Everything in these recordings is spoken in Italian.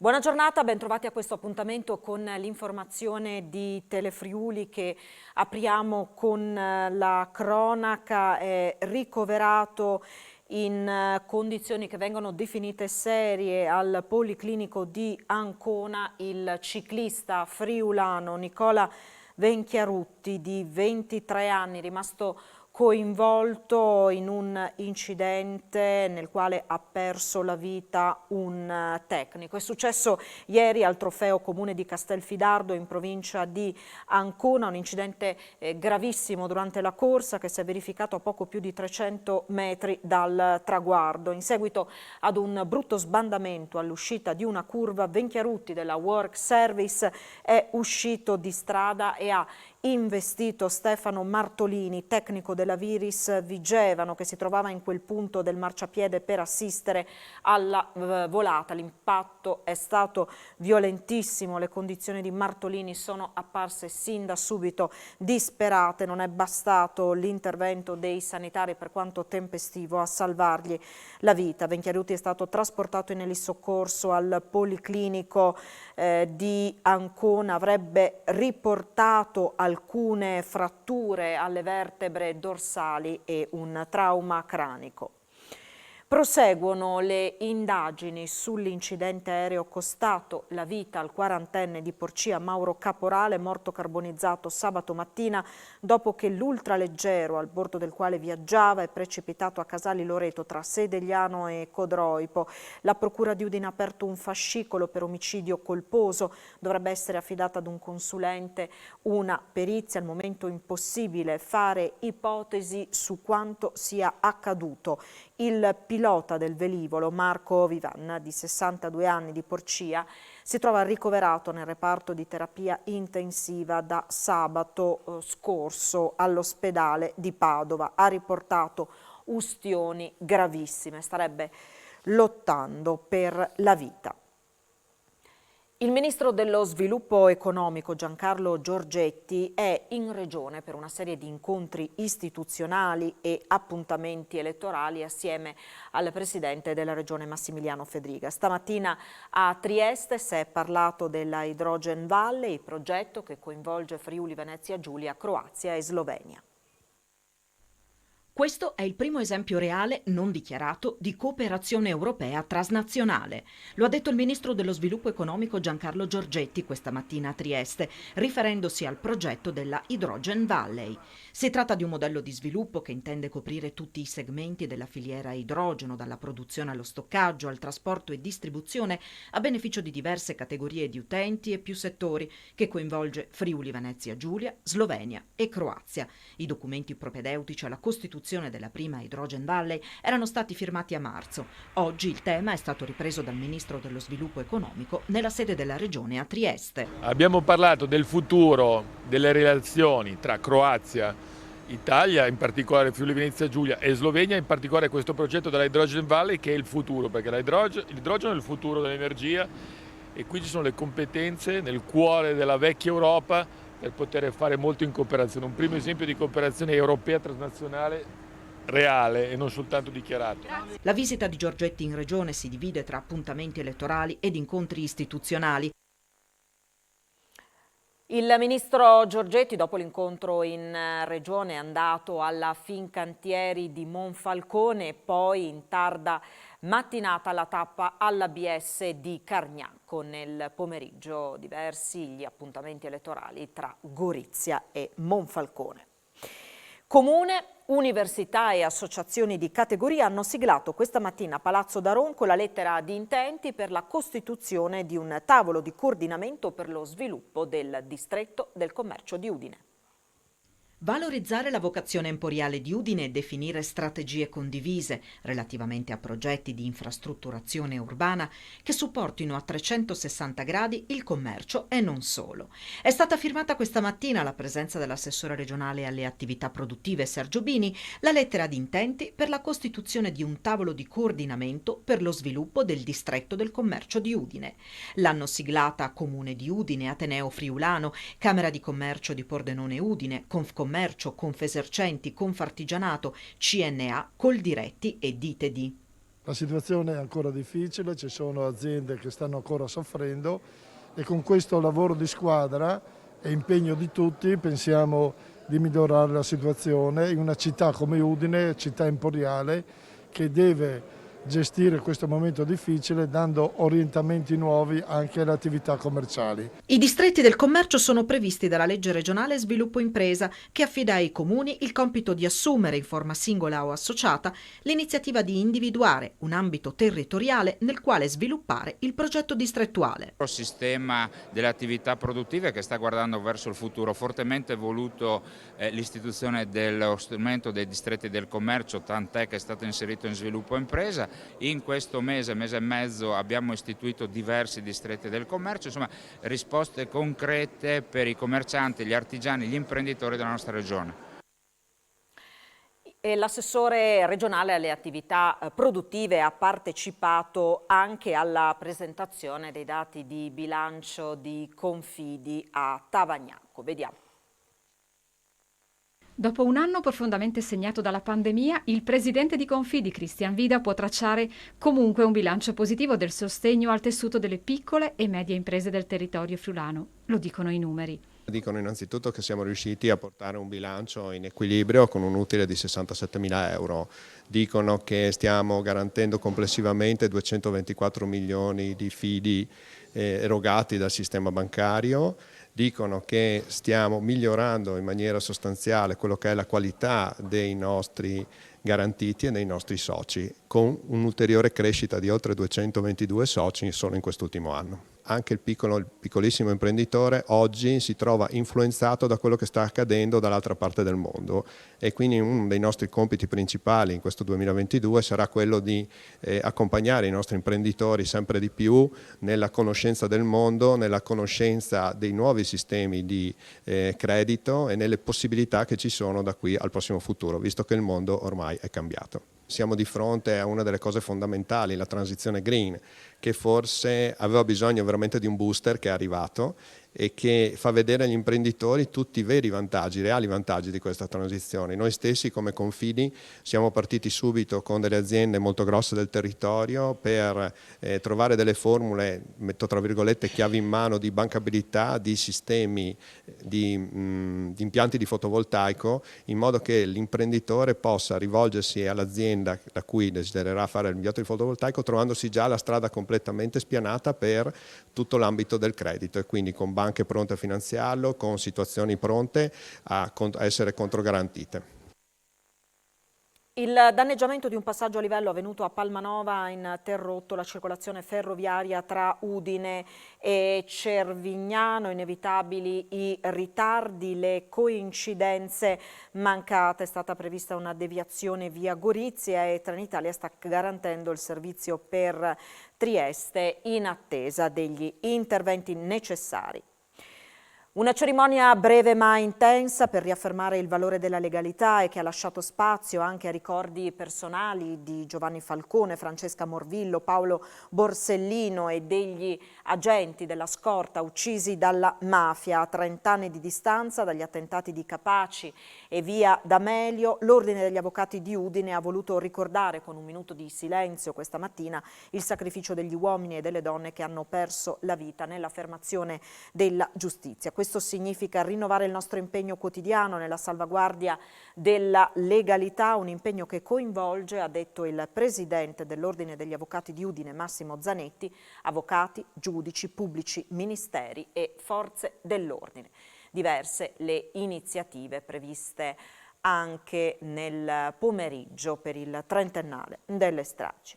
Buona giornata, ben trovati a questo appuntamento con l'informazione di Telefriuli che apriamo con la cronaca. È ricoverato in condizioni che vengono definite serie al Policlinico di Ancona il ciclista friulano Nicola Venchiarutti di 23 anni, rimasto coinvolto in un incidente nel quale ha perso la vita un tecnico. È successo ieri al Trofeo Comune di Castelfidardo in provincia di Ancona, un incidente gravissimo durante la corsa che si è verificato a poco più di 300 metri dal traguardo. In seguito ad un brutto sbandamento all'uscita di una curva, Venchiarutti della Work Service è uscito di strada e ha investito Stefano Martolini, tecnico della Viris Vigevano, che si trovava in quel punto del marciapiede per assistere alla volata. L'impatto è stato violentissimo, le condizioni di Martolini sono apparse sin da subito disperate, non è bastato l'intervento dei sanitari, per quanto tempestivo, a salvargli la vita. Venchiarutti è stato trasportato in elisoccorso al Policlinico di Ancona, avrebbe riportato alcune fratture alle vertebre dorsali e un trauma cranico. Proseguono le indagini sull'incidente aereo costato la vita al quarantenne di Porcia Mauro Caporale, morto carbonizzato sabato mattina dopo che l'ultraleggero al bordo del quale viaggiava è precipitato a Casali Loreto tra Sedegliano e Codroipo. La Procura di Udine ha aperto un fascicolo per omicidio colposo, dovrebbe essere affidata ad un consulente una perizia. Al momento impossibile fare ipotesi su quanto sia accaduto. Il pilota del velivolo, Marco Vivan, di 62 anni, di Porcia, si trova ricoverato nel reparto di terapia intensiva da sabato scorso all'ospedale di Padova. Ha riportato ustioni gravissime, starebbe lottando per la vita. Il ministro dello sviluppo economico Giancarlo Giorgetti è in regione per una serie di incontri istituzionali e appuntamenti elettorali assieme al presidente della regione Massimiliano Fedriga. Stamattina a Trieste si è parlato della Hydrogen Valley, progetto che coinvolge Friuli Venezia Giulia, Croazia e Slovenia. Questo è il primo esempio reale, non dichiarato, di cooperazione europea transnazionale. Lo ha detto il ministro dello sviluppo economico Giancarlo Giorgetti questa mattina a Trieste, riferendosi al progetto della Hydrogen Valley. Si tratta di un modello di sviluppo che intende coprire tutti i segmenti della filiera idrogeno, dalla produzione allo stoccaggio, al trasporto e distribuzione, a beneficio di diverse categorie di utenti e più settori, che coinvolge Friuli Venezia Giulia, Slovenia e Croazia. I documenti propedeutici alla costituzione della prima Hydrogen Valley erano stati firmati a marzo. Oggi il tema è stato ripreso dal ministro dello sviluppo economico nella sede della regione a Trieste. Abbiamo parlato del futuro delle relazioni tra Croazia, Italia, in particolare Friuli Venezia Giulia, e Slovenia, in particolare questo progetto della Hydrogen Valley, che è il futuro, perché l'idrogeno è il futuro dell'energia e qui ci sono le competenze nel cuore della vecchia Europa per poter fare molto in cooperazione. Un primo esempio di cooperazione europea transnazionale reale e non soltanto dichiarato. La visita di Giorgetti in regione si divide tra appuntamenti elettorali ed incontri istituzionali. Il ministro Giorgetti, dopo l'incontro in regione, è andato alla Fincantieri di Monfalcone e poi in tarda mattinata alla tappa all'ABS di Cargnacco. Nel pomeriggio diversi gli appuntamenti elettorali tra Gorizia e Monfalcone. Comune, università e associazioni di categoria hanno siglato questa mattina a Palazzo d'Aronco la lettera di intenti per la costituzione di un tavolo di coordinamento per lo sviluppo del distretto del commercio di Udine. Valorizzare la vocazione emporiale di Udine e definire strategie condivise relativamente a progetti di infrastrutturazione urbana che supportino a 360 gradi il commercio e non solo. È stata firmata questa mattina, alla presenza dell'assessore regionale alle attività produttive Sergio Bini, la lettera di intenti per la costituzione di un tavolo di coordinamento per lo sviluppo del distretto del commercio di Udine. L'hanno siglata Comune di Udine, Ateneo Friulano, Camera di Commercio di Pordenone Udine, Confcommercio, Confesercenti, Confartigianato, CNA, Coldiretti e Dite D. La situazione è ancora difficile, ci sono aziende che stanno ancora soffrendo e con questo lavoro di squadra e impegno di tutti pensiamo di migliorare la situazione in una città come Udine, città emporiale, che deve gestire questo momento difficile dando orientamenti nuovi anche alle attività commerciali. I distretti del commercio sono previsti dalla legge regionale Sviluppo Impresa, che affida ai comuni il compito di assumere in forma singola o associata l'iniziativa di individuare un ambito territoriale nel quale sviluppare il progetto distrettuale. Il sistema delle attività produttive che sta guardando verso il futuro, fortemente voluto l'istituzione dello strumento dei distretti del commercio, tant'è che è stato inserito in Sviluppo Impresa. In questo mese e mezzo abbiamo istituito diversi distretti del commercio, insomma risposte concrete per i commercianti, gli artigiani, gli imprenditori della nostra regione. L'assessore regionale alle attività produttive ha partecipato anche alla presentazione dei dati di bilancio di Confidi a Tavagnacco. Vediamo. Dopo un anno profondamente segnato dalla pandemia, il presidente di Confidi, Cristian Vida, può tracciare comunque un bilancio positivo del sostegno al tessuto delle piccole e medie imprese del territorio friulano. Lo dicono i numeri. Dicono innanzitutto che siamo riusciti a portare un bilancio in equilibrio con un utile di 67.000 euro. Dicono che stiamo garantendo complessivamente 224 milioni di fidi erogati dal sistema bancario. Dicono che stiamo migliorando in maniera sostanziale quello che è la qualità dei nostri garantiti e dei nostri soci, con un'ulteriore crescita di oltre 222 soci solo in quest'ultimo anno. Anche il piccolissimo imprenditore oggi si trova influenzato da quello che sta accadendo dall'altra parte del mondo e quindi uno dei nostri compiti principali in questo 2022 sarà quello di accompagnare i nostri imprenditori sempre di più nella conoscenza del mondo, nella conoscenza dei nuovi sistemi di credito e nelle possibilità che ci sono da qui al prossimo futuro, visto che il mondo ormai è cambiato. Siamo di fronte a una delle cose fondamentali, la transizione green, che forse aveva bisogno veramente di un booster che è arrivato e che fa vedere agli imprenditori tutti i veri vantaggi, i reali vantaggi di questa transizione. Noi stessi come Confidi siamo partiti subito con delle aziende molto grosse del territorio per trovare delle formule, metto tra virgolette, chiavi in mano di bancabilità, di sistemi, di impianti di fotovoltaico, in modo che l'imprenditore possa rivolgersi all'azienda da cui desidererà fare l'impianto di fotovoltaico trovandosi già la strada completamente spianata per tutto l'ambito del credito e quindi con banche pronte a finanziarlo, con situazioni pronte a essere controgarantite. Il danneggiamento di un passaggio a livello avvenuto a Palmanova ha interrotto la circolazione ferroviaria tra Udine e Cervignano, inevitabili i ritardi, le coincidenze mancate. È stata prevista una deviazione via Gorizia e Trenitalia sta garantendo il servizio per Trieste in attesa degli interventi necessari. Una cerimonia breve ma intensa per riaffermare il valore della legalità e che ha lasciato spazio anche a ricordi personali di Giovanni Falcone, Francesca Morvillo, Paolo Borsellino e degli agenti della scorta uccisi dalla mafia. A 30 anni di distanza dagli attentati di Capaci e via D'Amelio, l'Ordine degli Avvocati di Udine ha voluto ricordare con un minuto di silenzio questa mattina il sacrificio degli uomini e delle donne che hanno perso la vita nell'affermazione della giustizia. Questo significa rinnovare il nostro impegno quotidiano nella salvaguardia della legalità, un impegno che coinvolge, ha detto il presidente dell'Ordine degli Avvocati di Udine, Massimo Zanetti, avvocati, giudici, pubblici ministeri e forze dell'ordine. Diverse le iniziative previste anche nel pomeriggio per il trentennale delle stragi.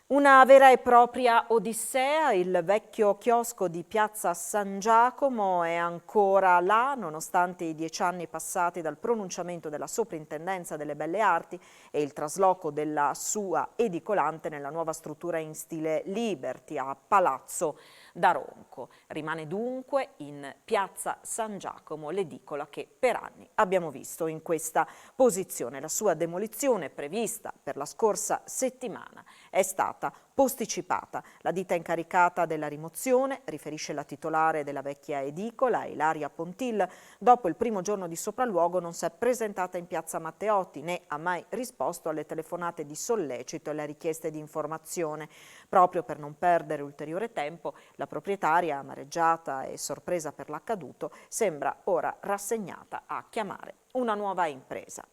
Una vera e propria odissea, il vecchio chiosco di Piazza San Giacomo è ancora là, nonostante i 10 anni passati dal pronunciamento della Soprintendenza delle Belle Arti e il trasloco della sua edicolante nella nuova struttura in stile Liberty a Palazzo d'Aronco. Rimane dunque in Piazza San Giacomo l'edicola che per anni abbiamo visto in questa posizione. La sua demolizione, prevista per la scorsa settimana, è stata posticipata. La ditta incaricata della rimozione, riferisce la titolare della vecchia edicola, Ilaria Pontil, dopo il primo giorno di sopralluogo non si è presentata in piazza Matteotti né ha mai risposto alle telefonate di sollecito e alle richieste di informazione. Proprio per non perdere ulteriore tempo, la proprietaria, amareggiata e sorpresa per l'accaduto, sembra ora rassegnata a chiamare una nuova impresa.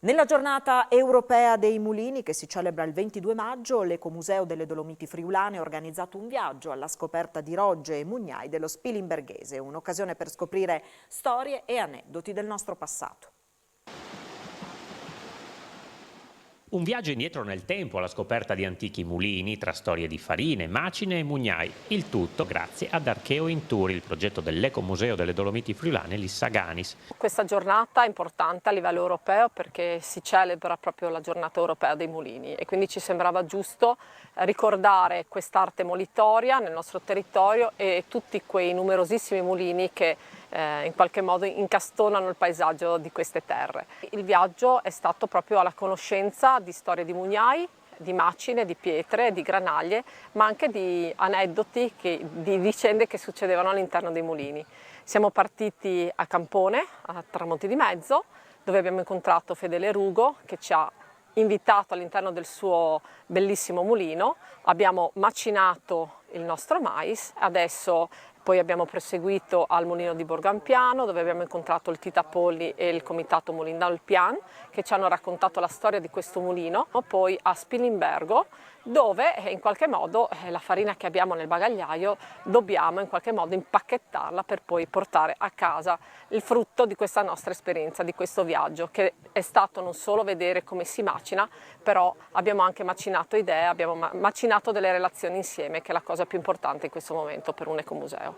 Nella giornata europea dei mulini, che si celebra il 22 maggio, l'Ecomuseo delle Dolomiti Friulane ha organizzato un viaggio alla scoperta di rogge e mugnai dello Spilimberghese, un'occasione per scoprire storie e aneddoti del nostro passato. Un viaggio indietro nel tempo alla scoperta di antichi mulini tra storie di farine, macine e mugnai. Il tutto grazie ad Archeo in Tour, il progetto dell'Ecomuseo delle Dolomiti Friulane Lissaganis. Questa giornata è importante a livello europeo perché si celebra proprio la giornata europea dei mulini e quindi ci sembrava giusto ricordare quest'arte molitoria nel nostro territorio e tutti quei numerosissimi mulini che in qualche modo incastonano il paesaggio di queste terre. Il viaggio è stato proprio alla conoscenza di storie di mugnai, di macine, di pietre, di granaglie, ma anche di aneddoti, di vicende che succedevano all'interno dei mulini. Siamo partiti a Campone, a Tramonti di Mezzo, dove abbiamo incontrato Fedele Rugo, che ci ha invitato all'interno del suo bellissimo mulino. Abbiamo macinato il nostro mais, adesso poi abbiamo proseguito al mulino di Borgampiano, dove abbiamo incontrato il Tita Polli e il comitato Mulindal Pian, che ci hanno raccontato la storia di questo mulino. Poi a Spilimbergo, dove in qualche modo la farina che abbiamo nel bagagliaio dobbiamo in qualche modo impacchettarla per poi portare a casa il frutto di questa nostra esperienza, di questo viaggio, che è stato non solo vedere come si macina, però abbiamo anche macinato idee, abbiamo macinato delle relazioni insieme, che è la cosa più importante in questo momento per un ecomuseo.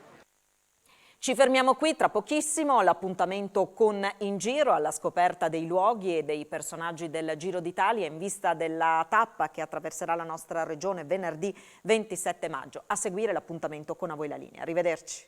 Ci fermiamo qui, tra pochissimo l'appuntamento con In Giro alla scoperta dei luoghi e dei personaggi del Giro d'Italia in vista della tappa che attraverserà la nostra regione venerdì 27 maggio. A seguire l'appuntamento con A Voi la Linea. Arrivederci.